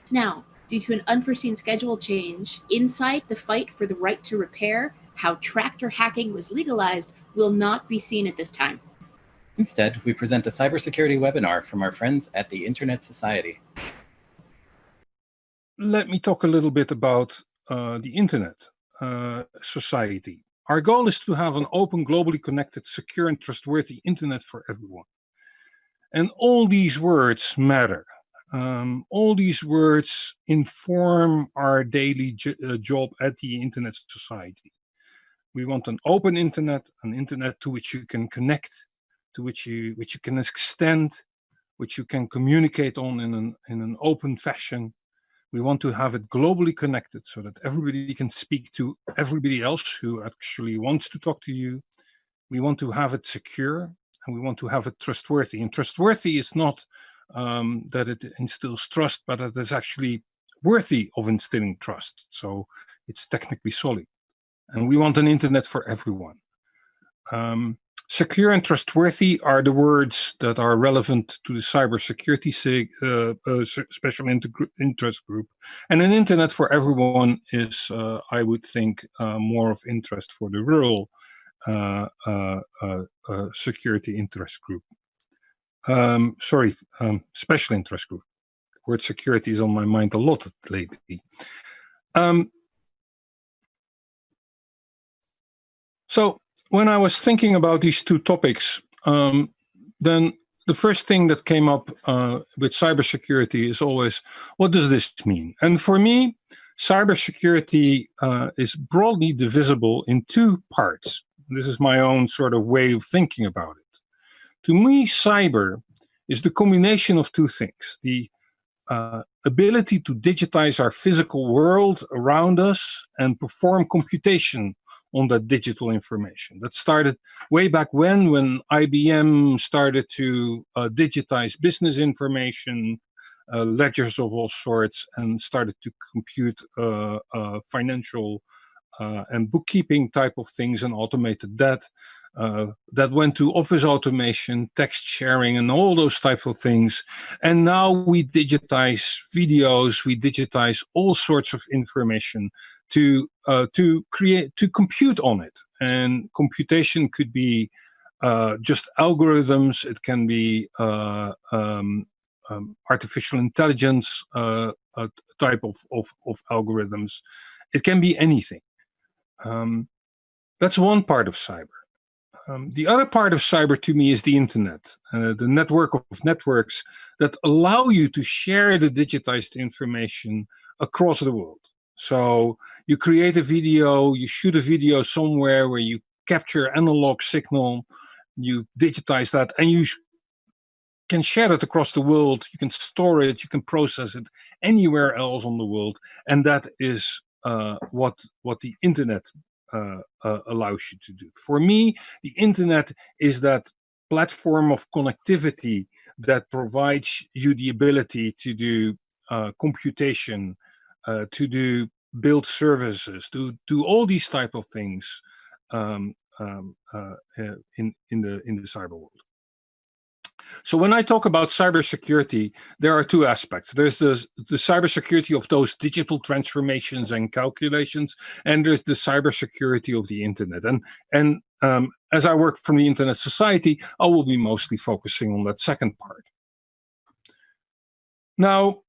Now, due to an unforeseen schedule change, inside the fight for the right to repair, how tractor hacking was legalized will not be seen at this time. Instead, we present a cybersecurity webinar from our friends at the Internet Society. Let me talk a little bit about the Internet Society. Our goal is to have an open, globally connected, secure and trustworthy Internet for everyone. And all these words matter. All these words inform our daily job at the Internet Society. We want an open internet, an internet to which you can connect, to which you can extend, which you can communicate on in an open fashion. We want to have it globally connected so that everybody can speak to everybody else who actually wants to talk to you. We want to have it secure, and we want to have it trustworthy. And trustworthy is not that it instills trust, but that it's actually worthy of instilling trust. So it's technically solid. And we want an internet for everyone. Secure and trustworthy are the words that are relevant to the cybersecurity special interest group. And an internet for everyone is, I would think, more of interest for the rural security interest group. Special interest group. The word security is on my mind a lot lately. So when I was thinking about these two topics, then the first thing that came up with cybersecurity is always, what does this mean? And for me, cybersecurity is broadly divisible in two parts. This is my own sort of way of thinking about it. To me, cyber is the combination of two things. The ability to digitize our physical world around us and perform computation on that digital information. That started way back when IBM started to digitize business information, ledgers of all sorts, and started to compute financial and bookkeeping type of things and automated that. That went to office automation, text sharing, and all those type of things. And now we digitize videos, we digitize all sorts of information to compute on it. And computation could be just algorithms. It can be artificial intelligence type of algorithms. It can be anything. That's one part of cyber. The other part of cyber to me is the internet, the network of networks that allow you to share the digitized information across the world. So you create a video, you shoot a video somewhere where you capture analog signal, you digitize that, and you can share it across the world. You can store it, you can process it anywhere else on the world, and that is what the internet allows you to do. For me, the internet is that platform of connectivity that provides you the ability to do computation, to build services, to do all these type of things in the cyber world. So when I talk about cybersecurity, there are two aspects. There's the cybersecurity of those digital transformations and calculations, and there's the cybersecurity of the internet. And as I work from the Internet Society, I will be mostly focusing on that second part. Now,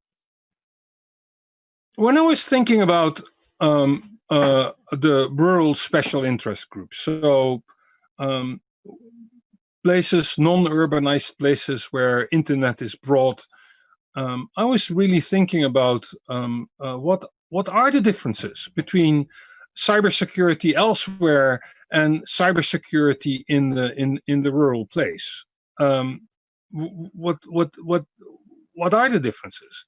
when I was thinking about the rural special interest groups, so places, non-urbanized places where internet is broad, I was really thinking about what are the differences between cybersecurity elsewhere and cybersecurity in the rural place. What are the differences?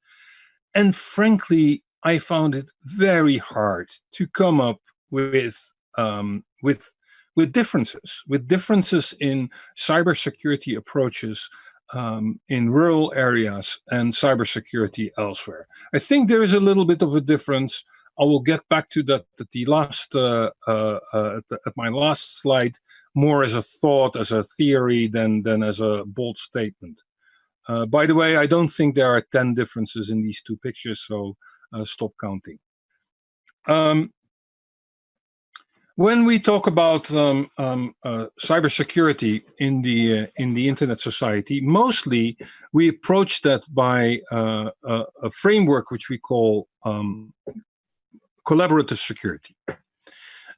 And frankly, I found it very hard to come up with differences in cybersecurity approaches in rural areas and cybersecurity elsewhere. I think there is a little bit of a difference. I will get back to that at the last at my last slide, more as a thought, as a theory than as a bold statement. By the way, I don't think there are 10 differences in these two pictures, so stop counting. When we talk about cybersecurity in the Internet society, mostly we approach that by a framework which we call collaborative security.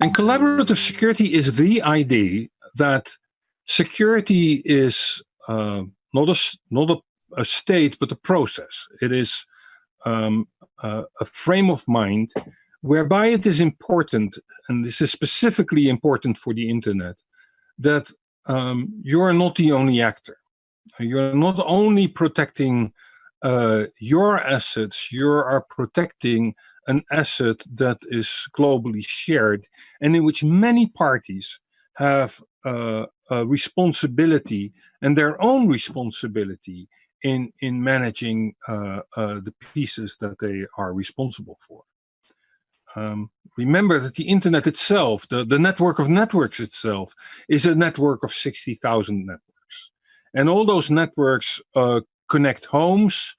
And collaborative security is the idea that security is not a state, but a process. It is a frame of mind whereby it is important, and this is specifically important for the Internet, that you're not the only actor. You're not only protecting your assets, you are protecting an asset that is globally shared and in which many parties have a responsibility and their own responsibility in managing the pieces that they are responsible for. Remember that the Internet itself, the network of networks itself, is a network of 60,000 networks. And all those networks connect homes,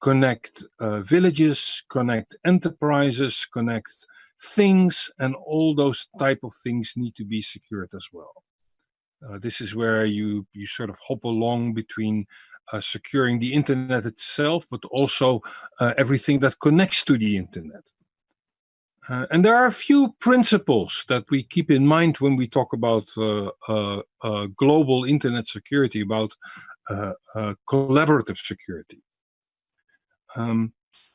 connect villages, connect enterprises, connect things, and all those type of things need to be secured as well. This is where you sort of hop along between securing the Internet itself, but also everything that connects to the Internet. And there are a few principles that we keep in mind when we talk about global Internet security, about collaborative security.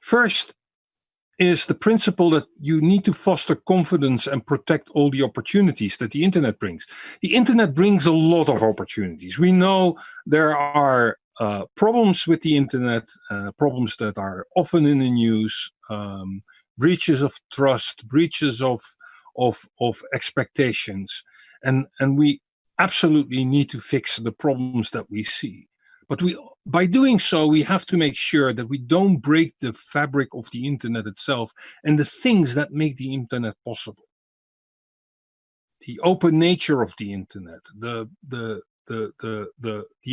First is the principle that you need to foster confidence and protect all the opportunities that the Internet brings. The Internet brings a lot of opportunities. We know there are problems with the Internet, problems that are often in the news, breaches of trust, breaches of expectations, and we absolutely need to fix the problems that we see. But by doing so, we have to make sure that we don't break the fabric of the Internet itself and the things that make the Internet possible. The open nature of the Internet, the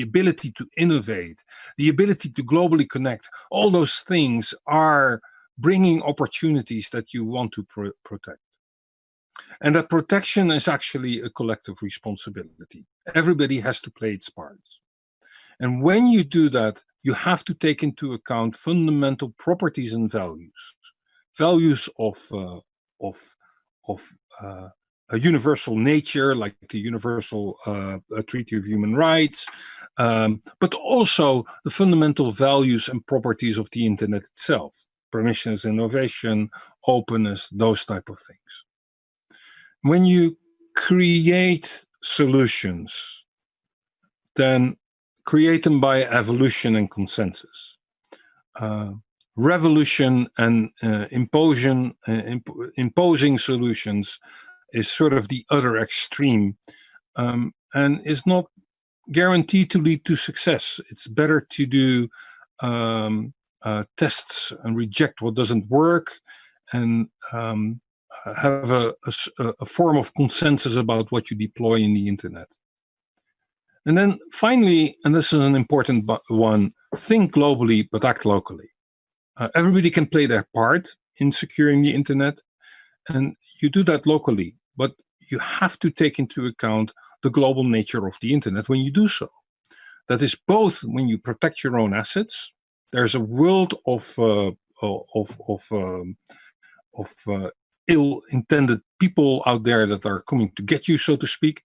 ability to innovate, the ability to globally connect, all those things are bringing opportunities that you want to protect. And that protection is actually a collective responsibility. Everybody has to play its part. And when you do that, you have to take into account fundamental properties and values. Values of a universal nature, like the Universal Treaty of Human Rights, but also the fundamental values and properties of the Internet itself. Permissions, innovation, openness, those type of things. When you create solutions, then create them by evolution and consensus. Revolution and imposing solutions is sort of the other extreme, and is not guaranteed to lead to success. It's better to do tests and reject what doesn't work, and have a form of consensus about what you deploy in the Internet. And then finally, and this is an important one, think globally but act locally. Everybody can play their part in securing the Internet, and you do that locally, but you have to take into account the global nature of the Internet when you do so. That is both when you protect your own assets. There's a world of ill-intended people out there that are coming to get you, so to speak.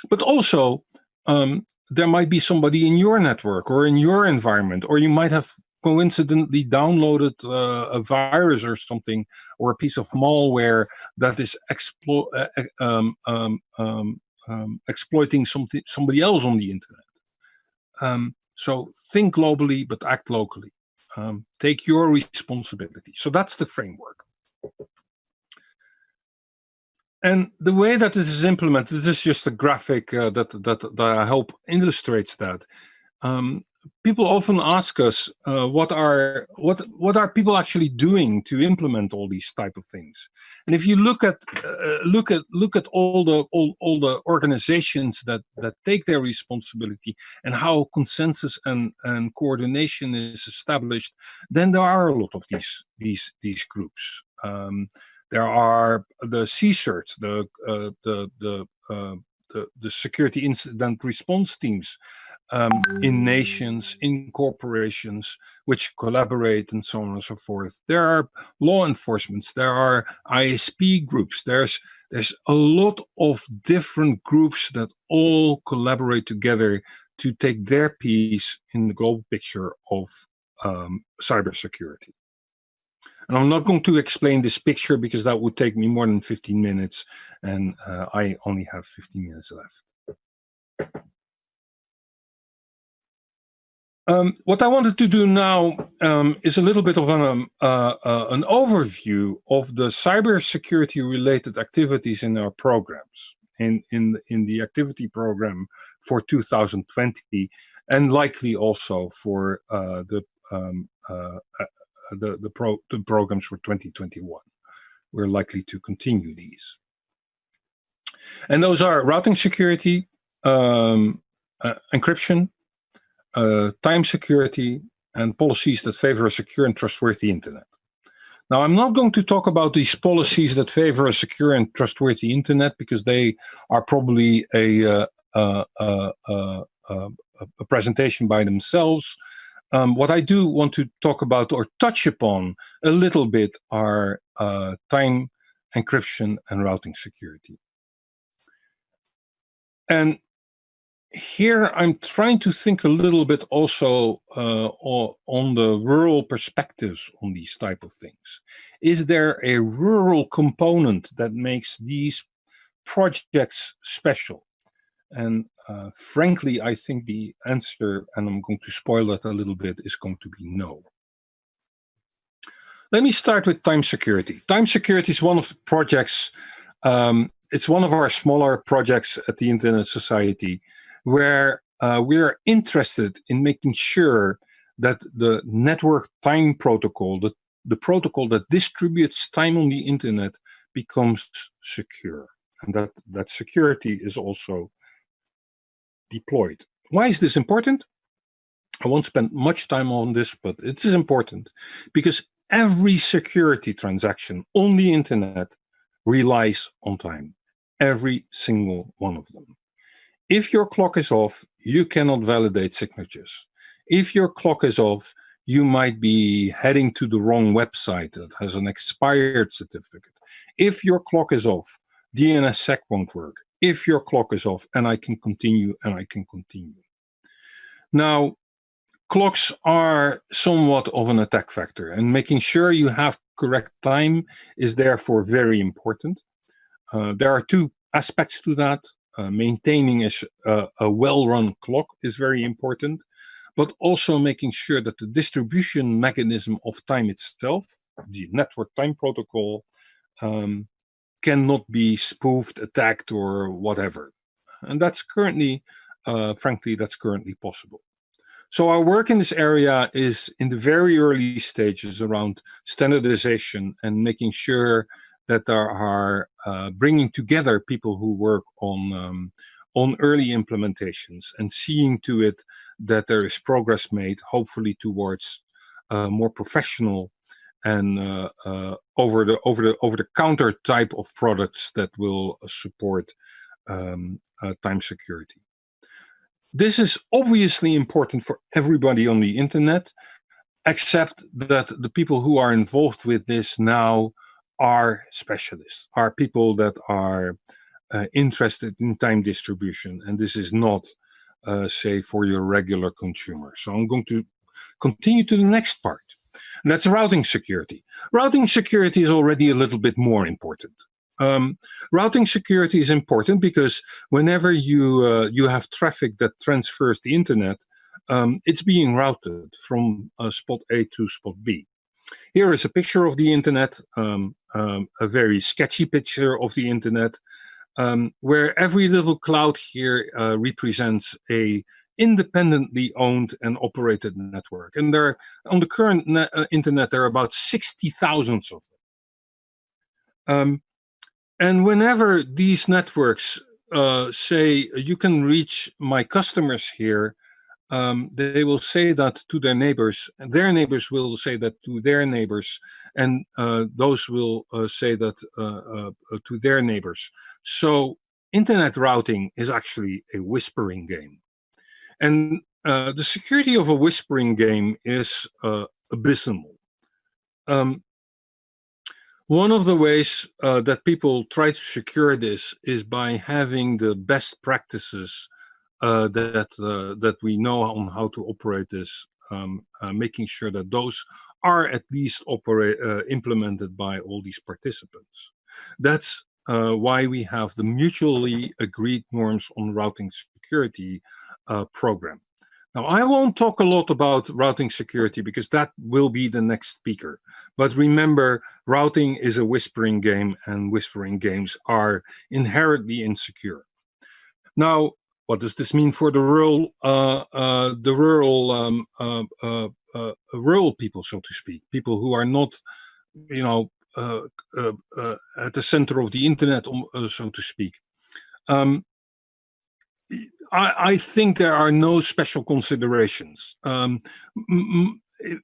But also, there might be somebody in your network or in your environment, or you might have coincidentally downloaded a virus or something, or a piece of malware that is exploiting somebody else on the Internet. So think globally, but act locally. Take your responsibility. So that's the framework. And the way that this is implemented, this is just a graphic that I hope illustrates that. people often ask us what are people actually doing to implement all these type of things. And if you look at all the organizations that take their responsibility and how consensus and coordination is established, then there are a lot of these groups. There are the CSIRT, the security incident response teams, in nations, in corporations, which collaborate and so on and so forth. There are law enforcements, there are ISP groups, there's a lot of different groups that all collaborate together to take their piece in the global picture of cybersecurity. And I'm not going to explain this picture because that would take me more than 15 minutes, and I only have 15 minutes left. What I wanted to do now is a little bit of an overview of the cybersecurity-related activities in our programs, in the activity program for 2020, and likely also for the programs for 2021. We're likely to continue these. And those are routing security, encryption, time security, and policies that favor a secure and trustworthy internet. Now, I'm not going to talk about these policies that favor a secure and trustworthy internet because they are probably a presentation by themselves. What I do want to talk about or touch upon a little bit are time, encryption, and routing security. And here I'm trying to think a little bit also on the rural perspectives on these type of things. Is there a rural component that makes these projects special? And frankly, I think the answer, and I'm going to spoil it a little bit, is going to be no. Let me start with time security. Time security is one of the projects, it's one of our smaller projects at the Internet Society, where we are interested in making sure that the network time protocol, the protocol that distributes time on the internet, becomes secure, and that security is also deployed. Why is this important? I won't spend much time on this, but it is important because every security transaction on the internet relies on time, every single one of them. If your clock is off, you cannot validate signatures. If your clock is off, you might be heading to the wrong website that has an expired certificate. If your clock is off, DNSSEC won't work. If your clock is off, and I can continue, and I can continue. Now, clocks are somewhat of an attack factor, and making sure you have correct time is therefore very important. There are two aspects to that. Maintaining a well-run clock is very important, but also making sure that the distribution mechanism of time itself, the network time protocol, cannot be spoofed, attacked, or whatever. And that's currently, frankly, that's currently possible. So our work in this area is in the very early stages around standardization and making sure that there are bringing together people who work on early implementations and seeing to it that there is progress made, hopefully towards more professional and over the counter type of products that will support time security. This is obviously important for everybody on the internet, except that the people who are involved with this now are specialists, are people that are interested in time distribution, and this is not, say, for your regular consumer. So I'm going to continue to the next part, and that's routing security. Routing security is already a little bit more important. Routing security is important because whenever you have traffic that transfers the internet, it's being routed from spot A to spot B. Here is a picture of the internet, a very sketchy picture of the internet, where every little cloud here represents a independently owned and operated network. And there, on the current internet, there are about 60,000 of them. And whenever these networks say, you can reach my customers here, they will say that to their neighbors will say that to their neighbors, and those will say that to their neighbors. So internet routing is actually a whispering game. And the security of a whispering game is abysmal. One of the ways that people try to secure this is by having the best practices that we know on how to operate this, making sure that those are at least implemented by all these participants. That's why we have the mutually agreed norms on routing security program. Now, I won't talk a lot about routing security because that will be the next speaker. But remember, routing is a whispering game, and whispering games are inherently insecure. Now, what does this mean for the rural people, so to speak, people who are not, you know, at the center of the internet, so to speak? I think there are no special considerations.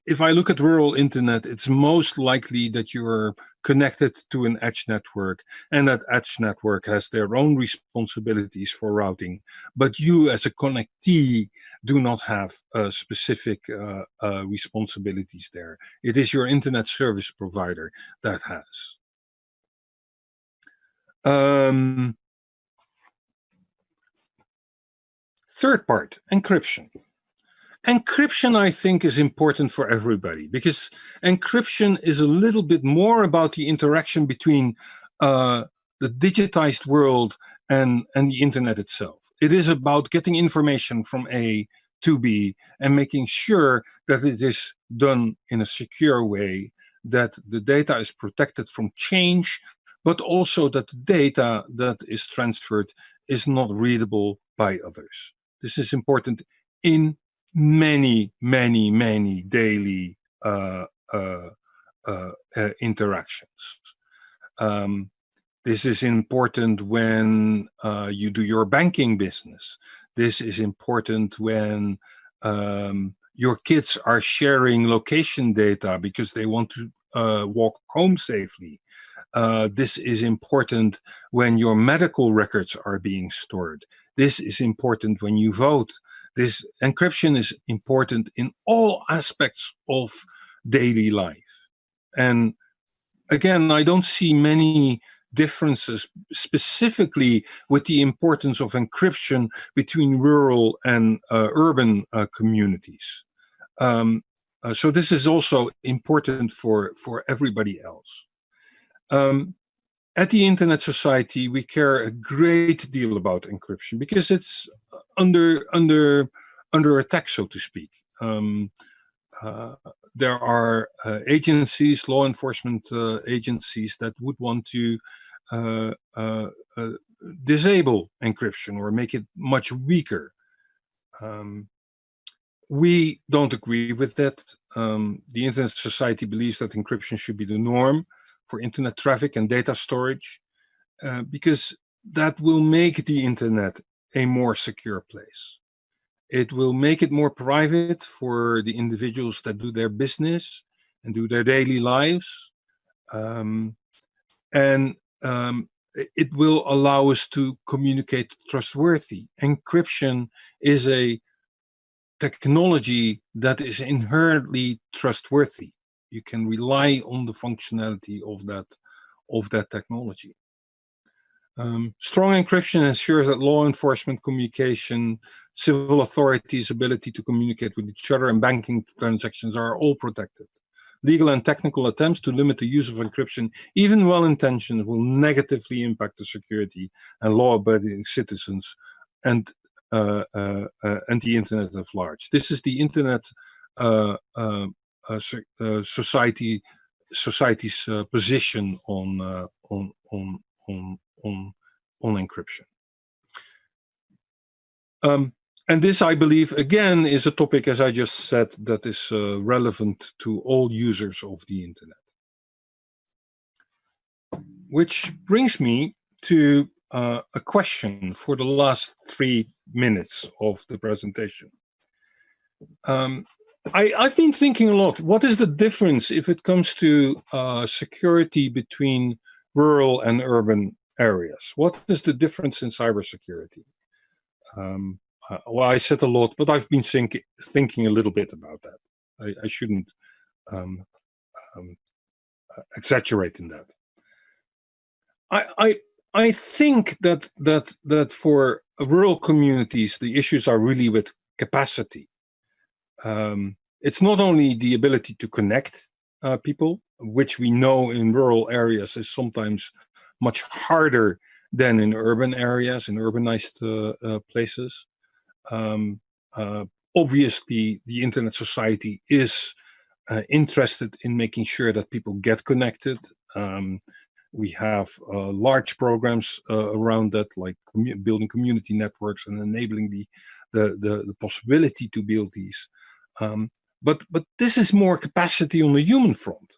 If I look at rural internet, it's most likely that you're connected to an edge network, and that edge network has their own responsibilities for routing. But you as a connectee do not have specific responsibilities there. It is your internet service provider that has. Third part, encryption. Encryption, I think, is important for everybody because encryption is a little bit more about the interaction between the digitized world and the internet itself. It is about getting information from A to B and making sure that it is done in a secure way, that the data is protected from change, but also that the data that is transferred is not readable by others. This is important in many daily interactions. This is important when you do your banking business. This is important when your kids are sharing location data because they want to walk home safely. This is important when your medical records are being stored. This is important when you vote. This encryption is important in all aspects of daily life. And again, I don't see many differences specifically with the importance of encryption between rural and urban communities. So this is also important for everybody else. At the Internet Society, we care a great deal about encryption because it's under attack, so to speak. There are agencies, law enforcement agencies that would want to disable encryption or make it much weaker. We don't agree with that. The Internet Society believes that encryption should be the norm for internet traffic and data storage, because that will make the internet a more secure place. It will make it more private for the individuals that do their business and do their daily lives. And it will allow us to communicate trustworthy. Encryption is a technology that is inherently trustworthy. You can rely on the functionality of that technology. Strong encryption ensures that law enforcement communication, civil authorities' ability to communicate with each other, and banking transactions are all protected. Legal and technical attempts to limit the use of encryption, even well-intentioned, will negatively impact the security and law-abiding citizens and the internet at large. This is the Internet Society's position on encryption. And this, I believe, again, is a topic, as I just said, that is relevant to all users of the internet. Which brings me to a question for the last 3 minutes of the presentation. I've been thinking a lot, what is the difference if it comes to security between rural and urban areas? What is the difference in cybersecurity? Well, I said a lot, but I've been thinking a little bit about that. I shouldn't exaggerate in that. I think that for rural communities, the issues are really with capacity. It's not only the ability to connect people, which we know in rural areas is sometimes much harder than in urban areas, in urbanized places. Obviously, the Internet Society is interested in making sure that people get connected. We have large programs around that, like building community networks and enabling the possibility to build these. But this is more capacity on the human front.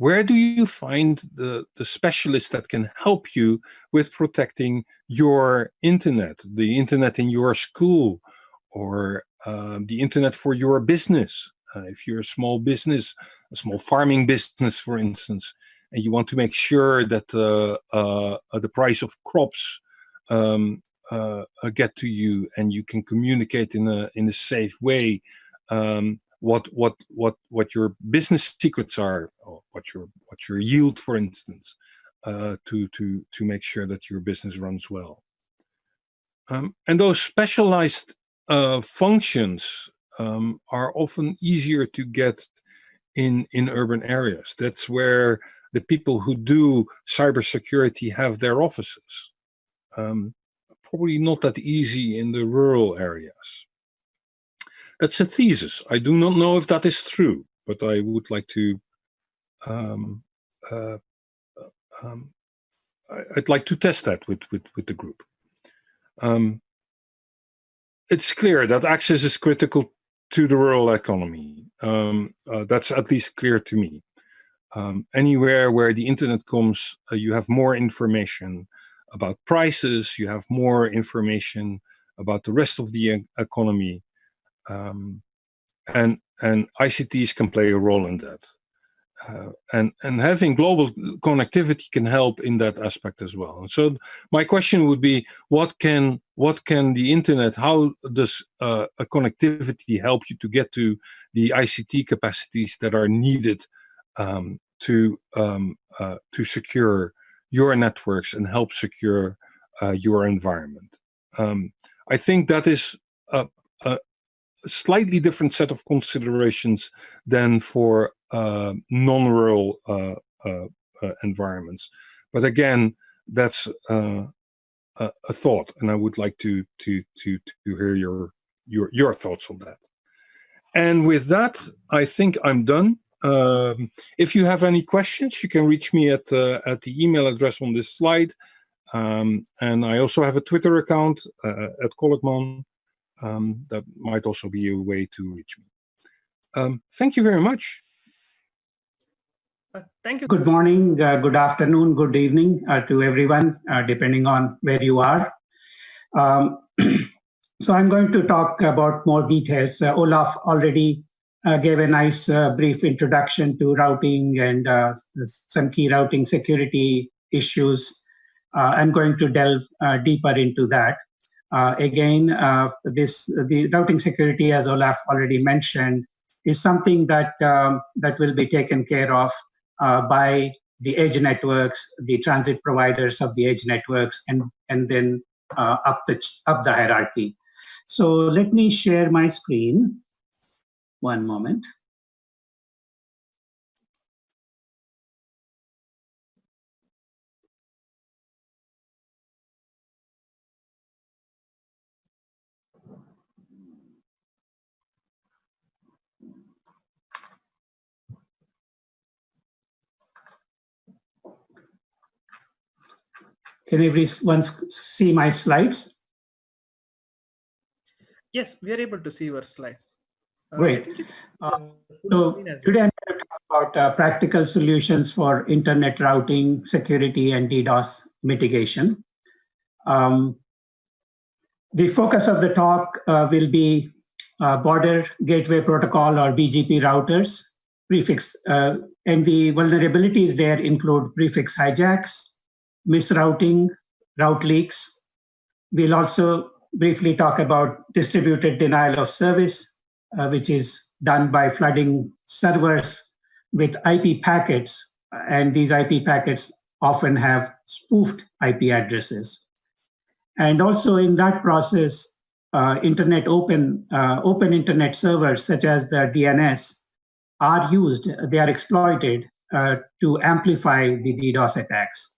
Where do you find the specialists that can help you with protecting your internet, the internet in your school, or the internet for your business? If you're a small business, a small farming business, for instance, and you want to make sure that the price of crops get to you, and you can communicate in a safe way what your business secrets are, or what your yield, for instance, to make sure that your business runs well. And those specialized functions are often easier to get in urban areas. That's where the people who do cybersecurity have their offices. Probably not that easy in the rural areas. That's a thesis. I do not know if that is true, but I would like to I'd like to test that with the group. It's clear that access is critical to the rural economy. That's at least clear to me. Anywhere where the internet comes, you have more information about prices, you have more information about the rest of the economy, and ICTs can play a role in that. And having global connectivity can help in that aspect as well. And so my question would be, what can the internet, how does a connectivity help you to get to the ICT capacities that are needed to secure your networks and help secure your environment? I think that is a slightly different set of considerations than for non-rural environments. But again, that's a thought, and I would like to hear your thoughts on that. And with that, I think I'm done. If you have any questions, you can reach me at the email address on this slide. And I also have a Twitter account at Kolkman. That might also be a way to reach me. Thank you very much. Thank you. Good morning, good afternoon, good evening to everyone, depending on where you are. So I'm going to talk about more details. Olaf already gave a nice brief introduction to routing and some key routing security issues. I'm going to delve deeper into that. Again, the routing security, as Olaf already mentioned, is something that that will be taken care of by the edge networks, the transit providers of the edge networks, and then up the hierarchy. So let me share my screen. One moment. Can everyone see my slides? Yes, we are able to see your slides. Great. So today I'm going to talk about practical solutions for internet routing, security, and DDoS mitigation. The focus of the talk will be Border Gateway Protocol, or BGP routers, prefix, and the vulnerabilities there include prefix hijacks, misrouting, route leaks. We'll also briefly talk about distributed denial of service, which is done by flooding servers with IP packets, and these IP packets often have spoofed IP addresses. And also in that process, open internet servers such as the DNS are used, they are exploited to amplify the DDoS attacks.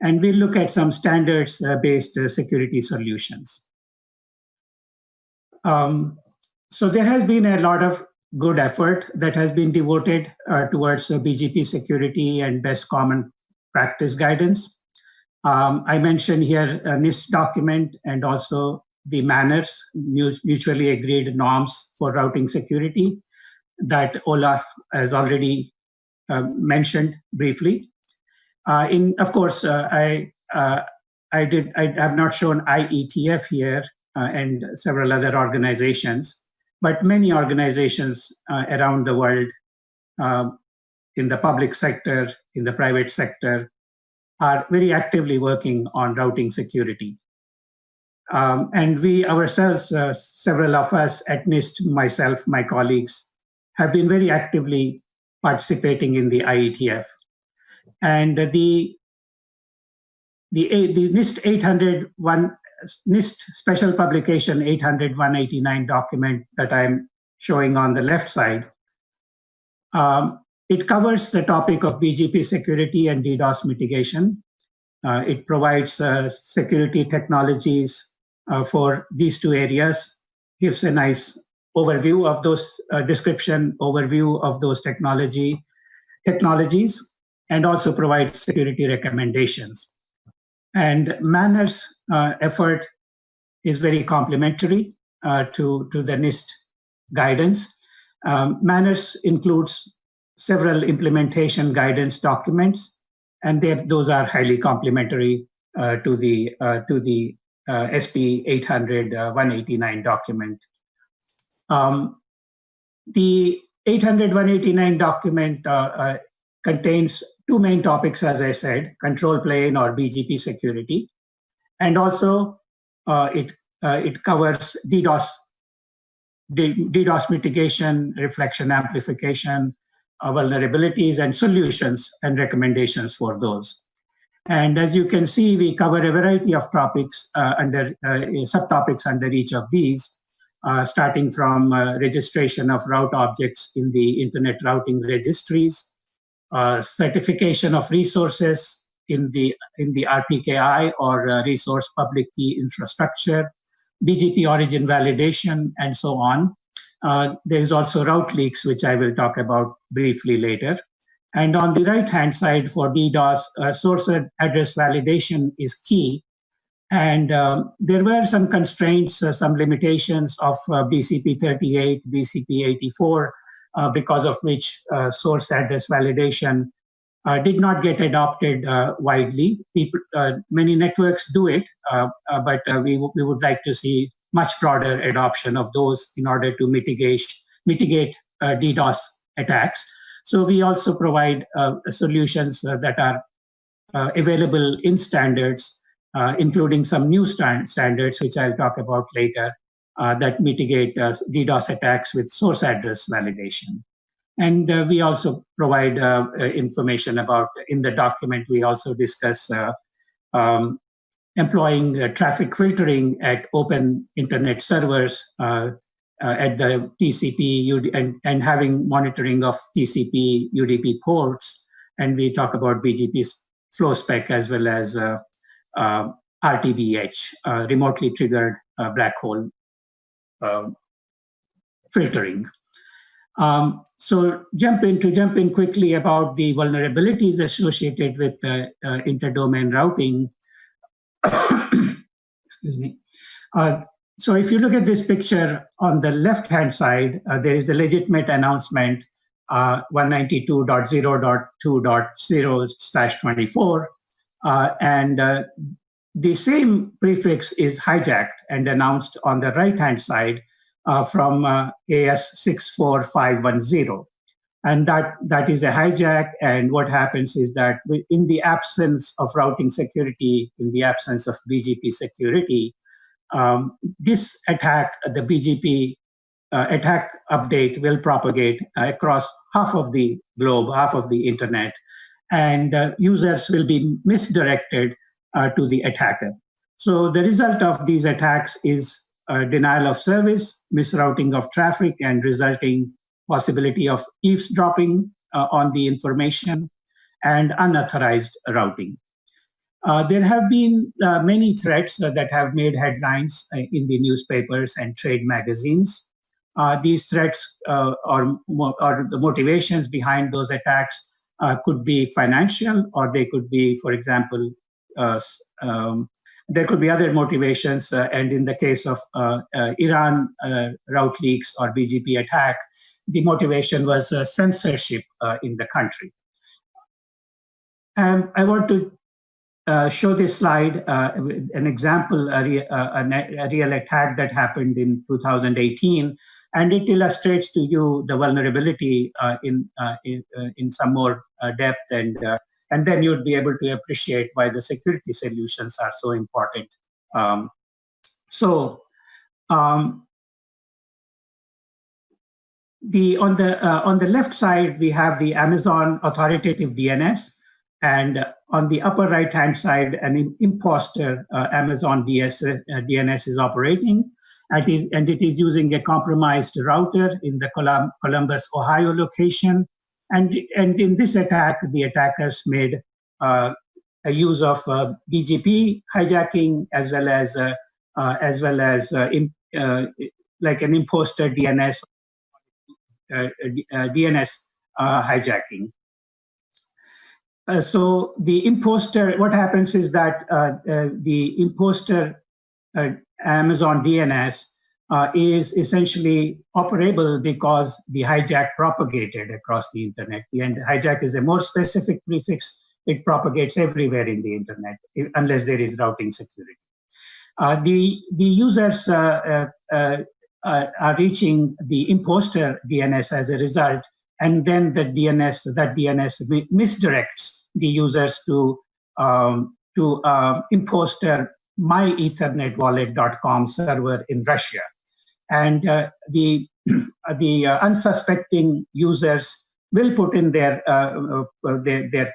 And we'll look at some standards-based security solutions. So there has been a lot of good effort that has been devoted towards BGP security and best common practice guidance. I mentioned here a NIST document and also the manners, mutually agreed norms for routing security that Olaf has already mentioned briefly. Of course, I have not shown IETF here and several other organizations, but many organizations around the world in the public sector, in the private sector, are very actively working on routing security. And we ourselves, several of us at NIST, myself, my colleagues, have been very actively participating in the IETF. And the NIST Special Publication 800-189 document that I'm showing on the left side, it covers the topic of BGP security and DDoS mitigation. It provides security technologies for these two areas, gives a nice overview of those overview of those technologies, and also provides security recommendations. And Manners' effort is very complementary to the NIST guidance. Manners includes several implementation guidance documents, and those are highly complementary to the SP 800-189 document. The 800-189 document contains two main topics, as I said: control plane or BGP security, and also it covers DDoS mitigation, reflection amplification, vulnerabilities, and solutions and recommendations for those. And as you can see, we cover a variety of topics subtopics under each of these, starting from registration of route objects in the Internet Routing Registries, certification of resources in the RPKI, or Resource Public Key Infrastructure, BGP origin validation, and so on. There is also route leaks, which I will talk about briefly later. And on the right-hand side for DDoS, source address validation is key. And there were some constraints, some limitations of BCP 38, BCP 84, because of which source address validation did not get adopted widely. Many networks do it, but we would like to see much broader adoption of those in order to mitigate DDoS attacks. So we also provide solutions that are available in standards, including some new standards, which I'll talk about later, that mitigate DDoS attacks with source address validation. And we also provide information about, in the document, we also discuss employing traffic filtering at open internet servers at the TCP and having monitoring of TCP UDP ports. And we talk about BGP's Flowspec as well as RTBH, remotely triggered black hole filtering. So jump in quickly about the vulnerabilities associated with interdomain routing. Excuse me. So if you look at this picture on the left-hand side, there is a legitimate announcement 192.0.2.0/24, and the same prefix is hijacked and announced on the right-hand side from AS64510. And that is a hijack. And what happens is that in the absence of routing security, in the absence of BGP security, this attack, the BGP attack update, will propagate across half of the globe, half of the internet, and users will be misdirected to the attacker. So the result of these attacks is denial of service, misrouting of traffic, and resulting possibility of eavesdropping on the information, and unauthorized routing. There have been many threats that have made headlines in the newspapers and trade magazines. These threats or the motivations behind those attacks could be financial, or they could be, for example, there could be other motivations. And in the case of Iran route leaks or BGP attack, the motivation was censorship in the country. I want to show this slide, an example, a real attack that happened in 2018, and it illustrates to you the vulnerability in some more depth, and then you'd be able to appreciate why the security solutions are so important. On the left side, we have the Amazon authoritative DNS, and on the upper right-hand side, an imposter Amazon DNS is operating, and it is using a compromised router in the Columbus, Ohio location. And in this attack, the attackers made a use of BGP hijacking, as well as like an imposter DNS hijacking. So the imposter, what happens is that the imposter Amazon DNS is essentially operable because the hijack propagated across the internet. And hijack is a more specific prefix. It propagates everywhere in the internet, unless there is routing security. The users are reaching the imposter DNS as a result, and then that DNS misdirects the users to imposter myethernetwallet.com server in Russia. And the unsuspecting users will put in their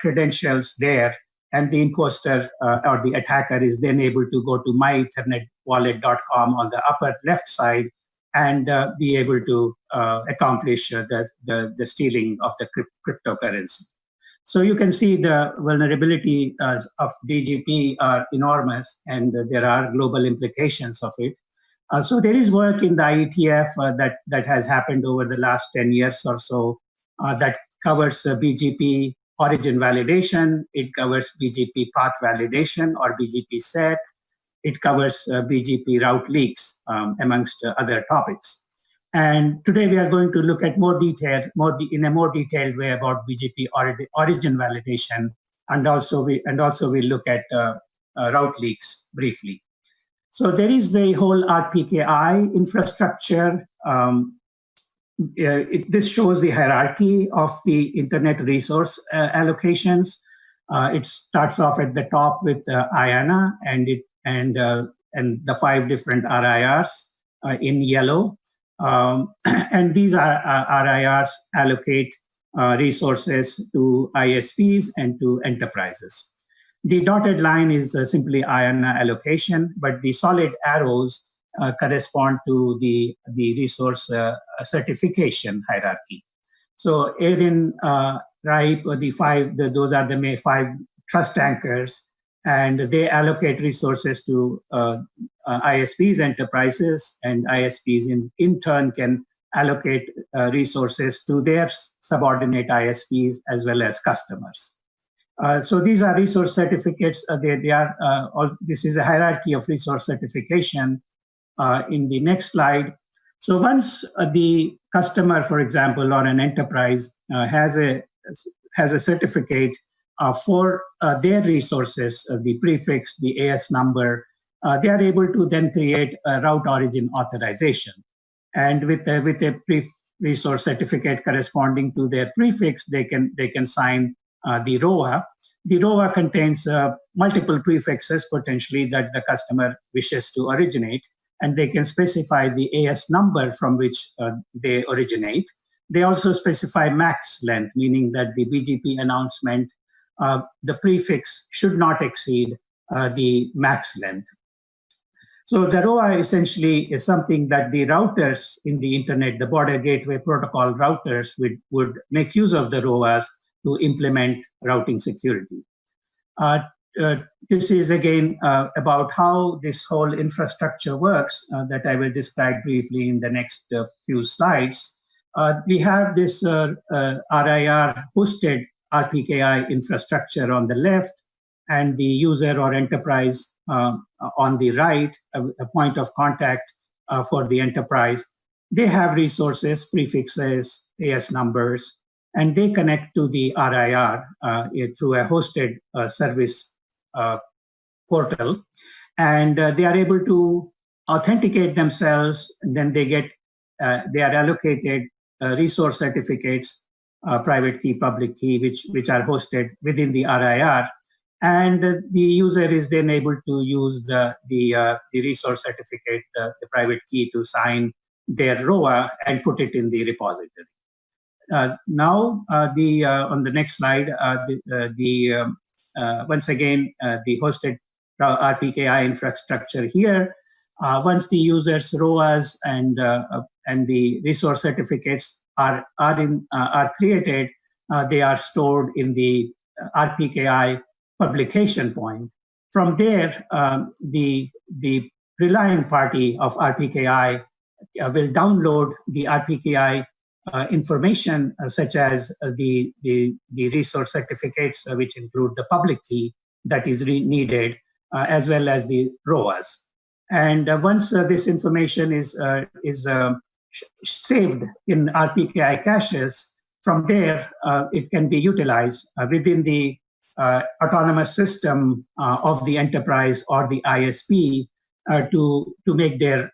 credentials there, and the imposter or the attacker is then able to go to myethernetwallet.com on the upper left side and be able to accomplish the stealing of the cryptocurrency. So you can see the vulnerability of BGP are enormous, and there are global implications of it. So there is work in the IETF that has happened over the last 10 years or so that covers BGP origin validation. It covers BGP path validation or BGP set. It covers BGP route leaks, amongst other topics. And today we are going to look at more detail, in a more detailed way about BGP origin validation, and also we look at route leaks briefly. So there is the whole RPKI infrastructure. This shows the hierarchy of the internet resource allocations. It starts off at the top with IANA and the 5 different RIRs in yellow. And these RIRs allocate resources to ISPs and to enterprises. The dotted line is simply IANA allocation, but the solid arrows correspond to the resource certification hierarchy. So ARIN, RIPE, those are the 5 trust anchors, and they allocate resources to ISPs, enterprises, and ISPs in turn can allocate resources to their subordinate ISPs as well as customers. So these are resource certificates. This is a hierarchy of resource certification. in the next slide. So once the customer, for example, or an enterprise has a certificate for their resources, the prefix, the AS number, they are able to then create a route origin authorization. And with a resource certificate corresponding to their prefix, they can sign the ROA. The ROA contains multiple prefixes potentially that the customer wishes to originate, and they can specify the AS number from which they originate. They also specify max length, meaning that the BGP announcement, the prefix should not exceed the max length. So the ROA essentially is something that the routers in the internet, the border gateway protocol routers would make use of the ROAs to implement routing security. This is again about how this whole infrastructure works that I will describe briefly in the next few slides. We have this RIR hosted RPKI infrastructure on the left, and the user or enterprise on the right, a point of contact for the enterprise. They have resources, prefixes, AS numbers, and they connect to the RIR through a hosted service portal. And they are able to authenticate themselves, and then they are allocated resource certificates, private key, public key, which are hosted within the RIR. And the user is then able to use the resource certificate, the private key, to sign their ROA and put it in the repository. Now, on the next slide, once again, the hosted RPKI infrastructure here. Once the user's ROAs and the resource certificates are created, they are stored in the RPKI publication point. From there, the relying party of RPKI will download the RPKI information, such as the resource certificates, which include the public key that is needed, as well as the ROAs. And once this information is saved in RPKI caches, from there it can be utilized within the autonomous system of the enterprise or the ISP to make their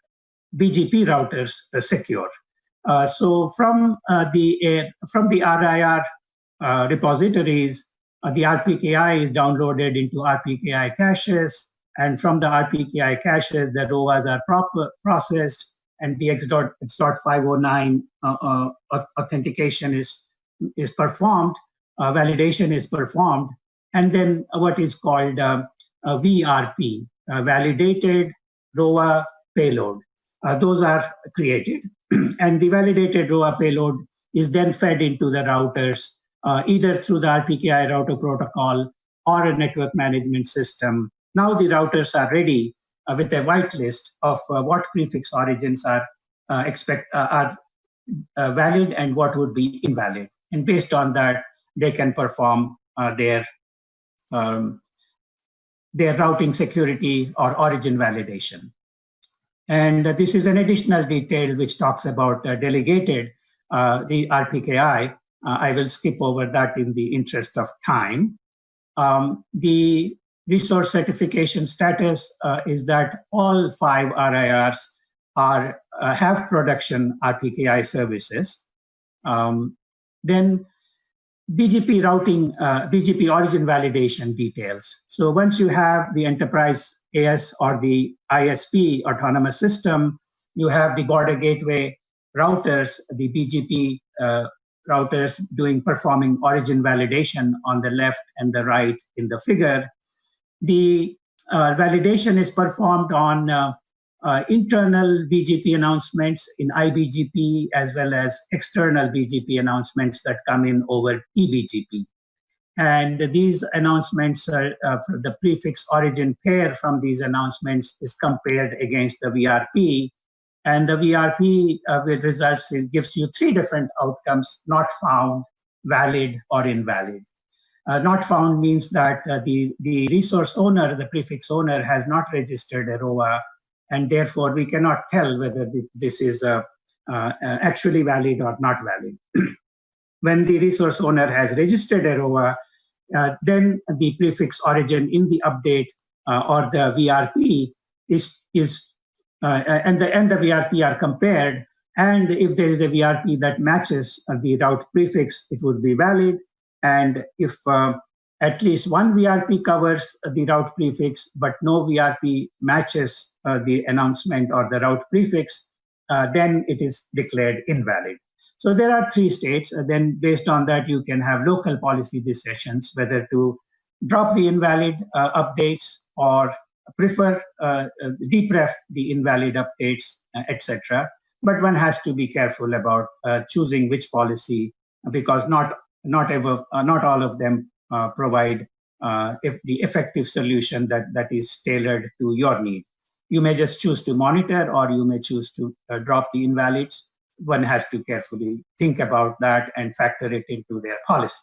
BGP routers secure. So from the RIR repositories, the RPKI is downloaded into RPKI caches, and from the RPKI caches, the ROAs are processed, and the X.509 authentication is performed, validation is performed, and then what is called a VRP, validated ROA payload. Those are created, and the validated ROA payload is then fed into the routers, either through the RPKI router protocol or a network management system. Now the routers are ready with a whitelist of what prefix origins are valid and what would be invalid. And based on that, they can perform their routing security or origin validation. And this is an additional detail which talks about delegated the RPKI. I will skip over that in the interest of time. The resource certification status is that all 5 RIRs have production RPKI services. Then BGP routing, BGP origin validation details. So once you have the enterprise AS or the ISP autonomous system, you have the border gateway routers, the BGP routers performing origin validation on the left and the right in the figure. The validation is performed on internal BGP announcements in iBGP, as well as external BGP announcements that come in over eBGP. And these announcements, the prefix origin pair from these announcements is compared against the VRP. And the VRP gives you 3 different outcomes: not found, valid, or invalid. Not found means that the resource owner, the prefix owner, has not registered a ROA, and therefore we cannot tell whether this is actually valid or not valid. When the resource owner has registered a ROA, then the prefix origin in the update or the VRP and the VRP are compared. And if there is a VRP that matches the route prefix, it would be valid. And if at least one VRP covers the route prefix, but no VRP matches the announcement or the route prefix, then it is declared invalid. So there are 3 states. Then based on that, you can have local policy decisions, whether to drop the invalid updates or prefer depref the invalid updates, etc. But one has to be careful about choosing which policy, because not all of them provide the effective solution that is tailored to your need. You may just choose to monitor, or you may choose to drop the invalids. One has to carefully think about that and factor it into their policy.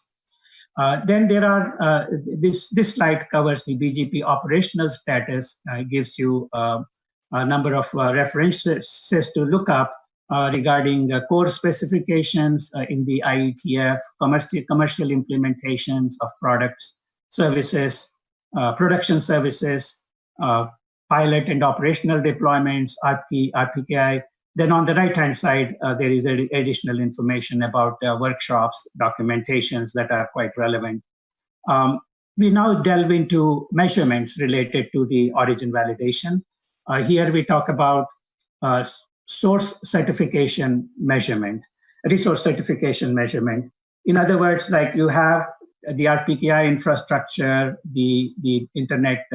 Then there are, this slide covers the BGP operational status, gives you a number of references to look up regarding core specifications in the IETF, commercial implementations of products, services, production services, pilot and operational deployments, RPKI. Then on the right-hand side, there is additional information about workshops, documentations that are quite relevant. We now delve into measurements related to the origin validation. Here we talk about source certification measurement, resource certification measurement. In other words, like you have the RPKI infrastructure, the internet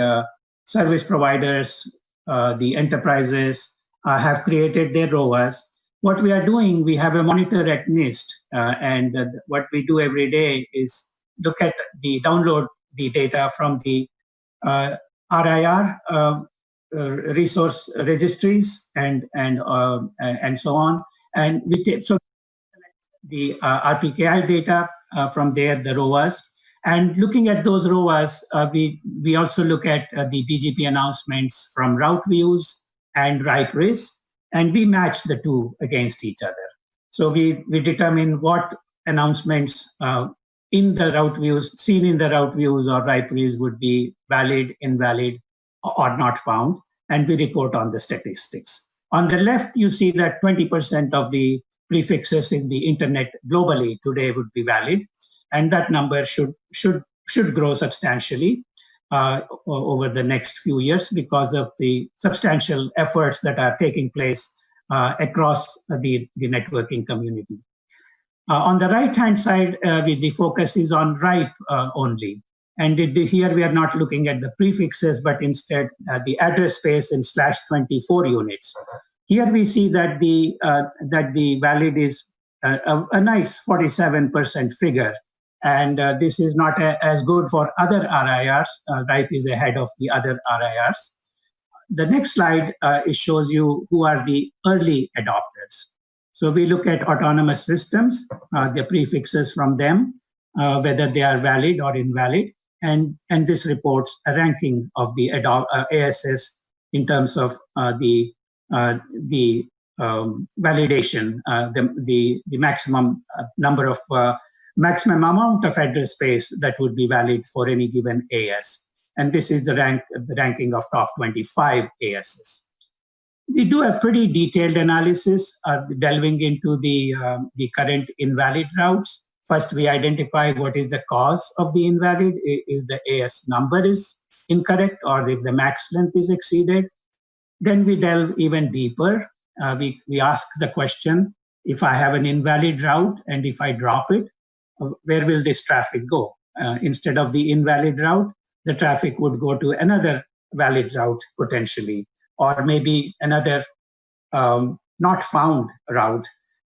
service providers, the enterprises, have created their ROAs. What we are doing, we have a monitor at NIST, and what we do every day is look at download the data from the RIR resource registries and so on, and we take the RPKI data from there, the ROAs. And looking at those ROAs, we also look at the BGP announcements from route views and RIPE risk, and we match the two against each other. So we determine what announcements in the route views, seen in the route views or RIPE risk would be valid, invalid, or not found, and we report on the statistics. On the left, you see that 20% of the prefixes in the internet globally today would be valid, and that number should grow substantially over the next few years because of the substantial efforts that are taking place across the networking community. On the right-hand side, the focus is on RIPE only. And here we are not looking at the prefixes, but instead the address space in /24 units. Here we see that the valid is a nice 47% figure. And this is not as good for other RIRs. RIPE is ahead of the other RIRs. The next slide it shows you who are the early adopters. So we look at autonomous systems, the prefixes from them, whether they are valid or invalid. And this reports a ranking of the ASS in terms of the validation, the maximum number of maximum amount of address space that would be valid for any given AS. And this is the ranking of top 25 ASs. We do a pretty detailed analysis, delving into the current invalid routes. First, we identify what is the cause of the invalid. Is the AS number is incorrect, or if the max length is exceeded? Then we delve even deeper. We ask the question, if I have an invalid route and if I drop it, where will this traffic go? Instead of the invalid route, the traffic would go to another valid route potentially, or maybe another not found route.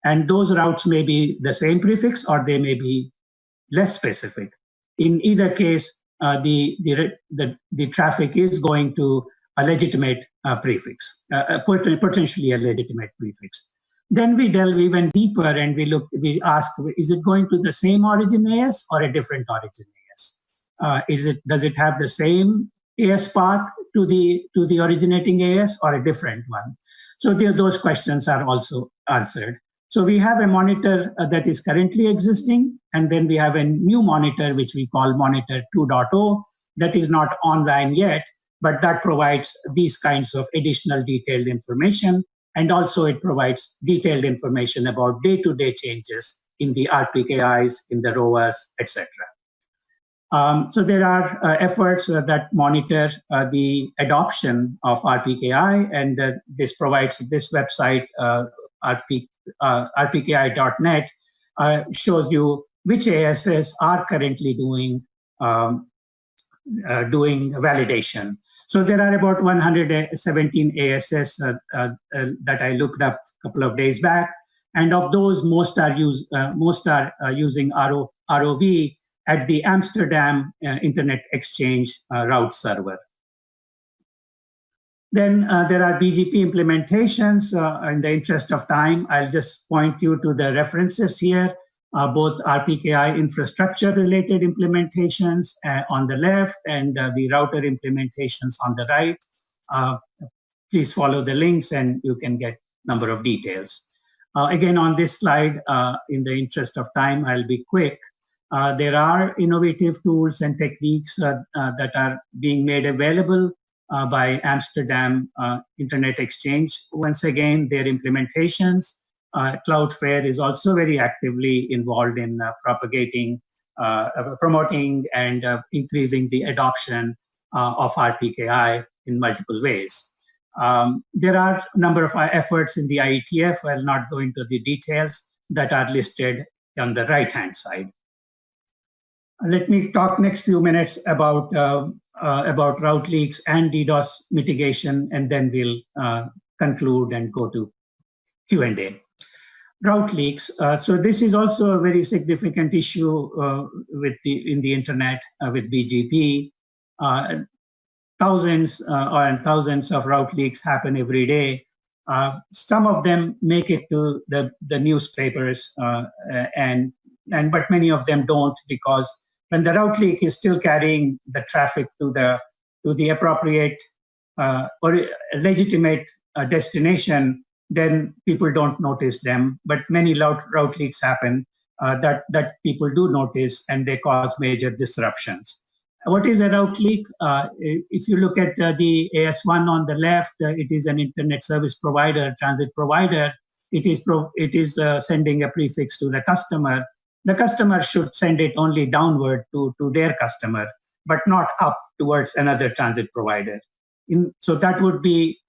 And those routes may be the same prefix or they may be less specific. In either case, the traffic is going to a legitimate prefix, potentially a legitimate prefix. Then we delve even deeper and we ask, is it going to the same origin AS or a different origin AS? Does it have the same AS path to the originating AS or a different one? So those questions are also answered. So we have a monitor that is currently existing, and then we have a new monitor which we call Monitor 2.0 that is not online yet, but that provides these kinds of additional detailed information, and also it provides detailed information about day-to-day changes in the RPKIs, in the ROAs, etc. So there are efforts that monitor the adoption of RPKI, and this provides this website, RPKI.net, shows you which ASs are currently doing validation. So there are about 117 ASs that I looked up a couple of days back, and of those, most are using ROV at the Amsterdam Internet Exchange route server. Then there are BGP implementations. In the interest of time, I'll just point you to the references here, both RPKI infrastructure-related implementations on the left and the router implementations on the right. Please follow the links and you can get a number of details. Again, on this slide, in the interest of time, I'll be quick. There are innovative tools and techniques that are being made available by Amsterdam Internet Exchange. Once again, their implementations. Cloudflare is also very actively involved in propagating, promoting, and increasing the adoption of RPKI in multiple ways. There are a number of efforts in the IETF. I'll not go into the details that are listed on the right-hand side. Let me talk next few minutes about route leaks and DDoS mitigation, and then we'll conclude and go to Q&A. Route leaks. So this is also a very significant issue in the internet with BGP. Thousands and thousands of route leaks happen every day. Some of them make it to the newspapers, but many of them don't, because when the route leak is still carrying the traffic to the appropriate or legitimate destination, then people don't notice them. But many route leaks happen that people do notice, and they cause major disruptions. What is a route leak? If you look at the AS1 on the left, it is an internet service provider, transit provider. It is sending a prefix to the customer. The customer should send it only downward to their customer, but not up towards another transit provider. So that would be,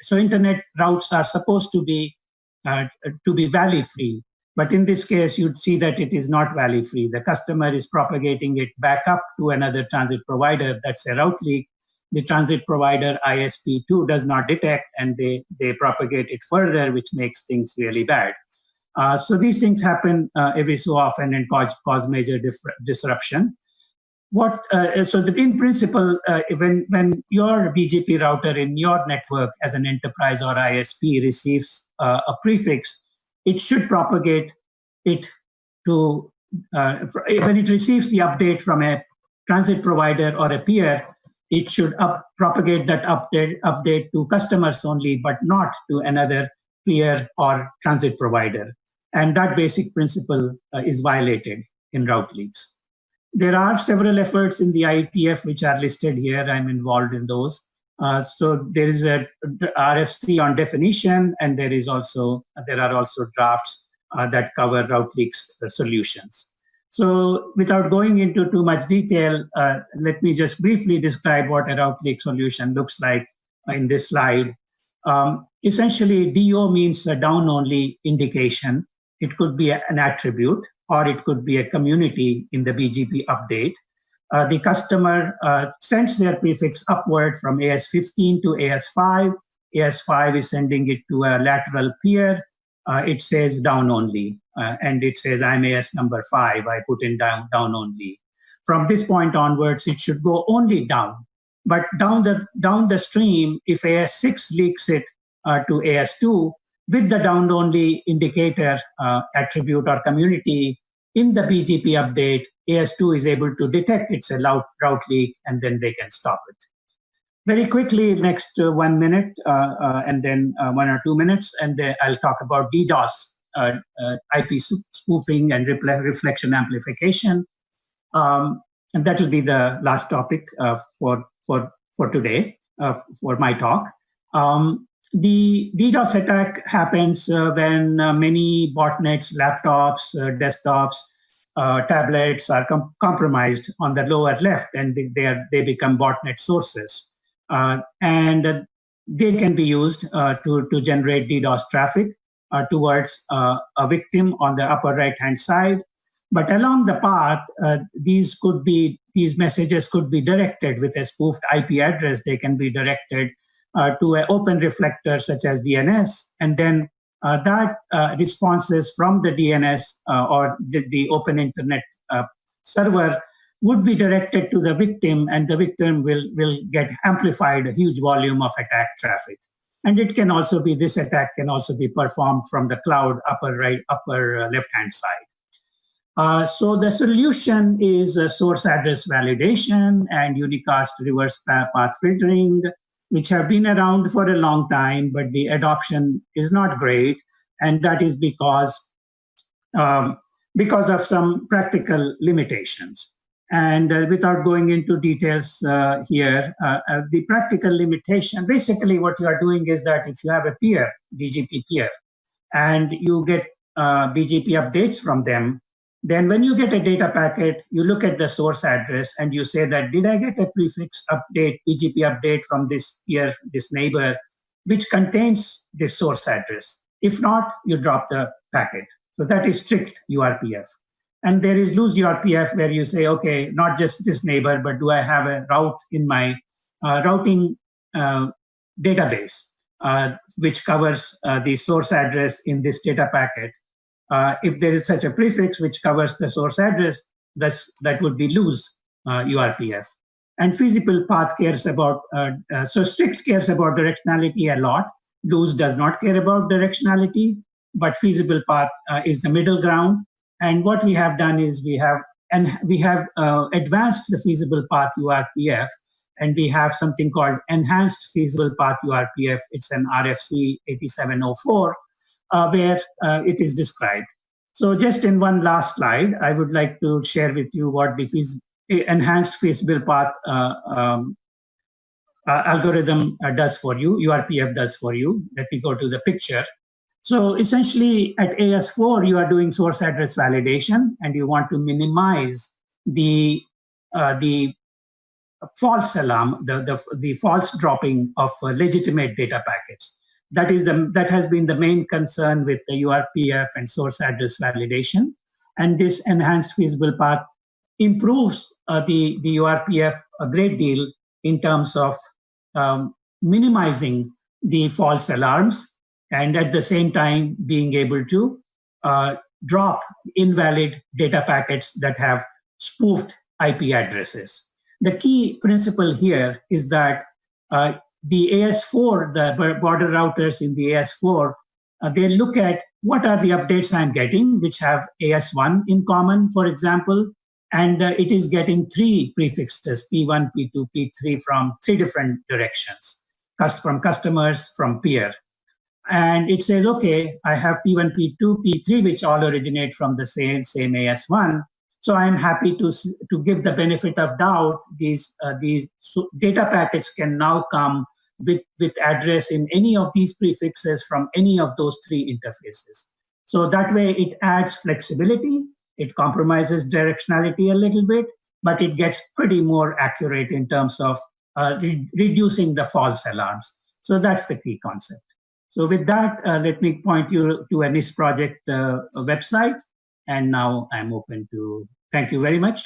so internet routes are supposed to be valley-free. But in this case, you'd see that it is not valley-free. The customer is propagating it back up to another transit provider. That's a route leak. The transit provider ISP2 does not detect, and they propagate it further, which makes things really bad. So these things happen every so often and cause major disruption. In principle, when your BGP router in your network as an enterprise or ISP receives a prefix, it should propagate it to, when it receives the update from a transit provider or a peer, it should propagate that update to customers only, but not to another peer or transit provider. And that basic principle is violated in route leaks. There are several efforts in the IETF which are listed here. I'm involved in those. So there is a RFC on definition, and there are also drafts that cover route leaks solutions. So without going into too much detail, let me just briefly describe what a route leak solution looks like in this slide. Essentially, DO means a down-only indication. It could be an attribute, or it could be a community in the BGP update. The customer sends their prefix upward from AS15 to AS5. AS5 is sending it to a lateral peer. It says down only, and it says I'm AS number 5. I put in down only. From this point onwards, it should go only down. But down the stream, if AS6 leaks it to AS2, with the down only indicator attribute or community, in the BGP update, AS2 is able to detect it's a route leak, and then they can stop it. Very quickly, next 1 minute, and then 1 or 2 minutes, and then I'll talk about DDoS, IP spoofing and reflection amplification. And that will be the last topic for today, for my talk. The DDoS attack happens when many botnets, laptops, desktops, tablets are compromised on the lower left, and they become botnet sources. And they can be used to generate DDoS traffic towards a victim on the upper right-hand side. But along the path, these messages could be directed with a spoofed IP address. They can be directed to an open reflector such as DNS, and then that responses from the DNS or the open internet server would be directed to the victim, and the victim will get amplified a huge volume of attack traffic. And it can also be, this attack can also be performed from the cloud upper left-hand side. So the solution is source address validation and unicast reverse path filtering, which have been around for a long time, but the adoption is not great. And that is because of some practical limitations. And without going into details here, the practical limitation, basically what you are doing is that if you have a peer, BGP peer, and you get BGP updates from them, then when you get a data packet, you look at the source address and you say that, did I get a prefix update, BGP update from this peer, this neighbor, which contains this source address? If not, you drop the packet. So that is strict uRPF. And there is loose uRPF where you say, okay, not just this neighbor, but do I have a route in my routing database, which covers the source address in this data packet? If there is such a prefix which covers the source address, that would be loose uRPF. And feasible path cares about, so strict cares about directionality a lot. Loose does not care about directionality, but feasible path is the middle ground. And what we have done is we have advanced the feasible path uRPF, and we have something called enhanced feasible path uRPF. It's an RFC 8704, where it is described. So just in one last slide, I would like to share with you what the enhanced feasible path algorithm does for you, uRPF does for you. Let me go to the picture. So essentially at AS4, you are doing source address validation, and you want to minimize the false alarm, the false dropping of legitimate data packets. That has been the main concern with the uRPF and source address validation. And this enhanced feasible path improves the uRPF a great deal in terms of minimizing the false alarms, and at the same time being able to drop invalid data packets that have spoofed IP addresses. The key principle here is that the AS4, the border routers in the AS4, they look at what are the updates I'm getting, which have AS1 in common, for example, and it is getting 3 prefixes, P1, P2, P3 from 3 different directions, from customers, from peer. And it says, okay, I have P1, P2, P3, which all originate from the same AS1. So I'm happy to give the benefit of doubt. These data packets can now come with address in any of these prefixes from any of those 3 interfaces. So that way it adds flexibility. It compromises directionality a little bit, but it gets pretty more accurate in terms of reducing the false alarms. So that's the key concept. So with that, let me point you to a NIST project website. And now I'm open to, thank you very much.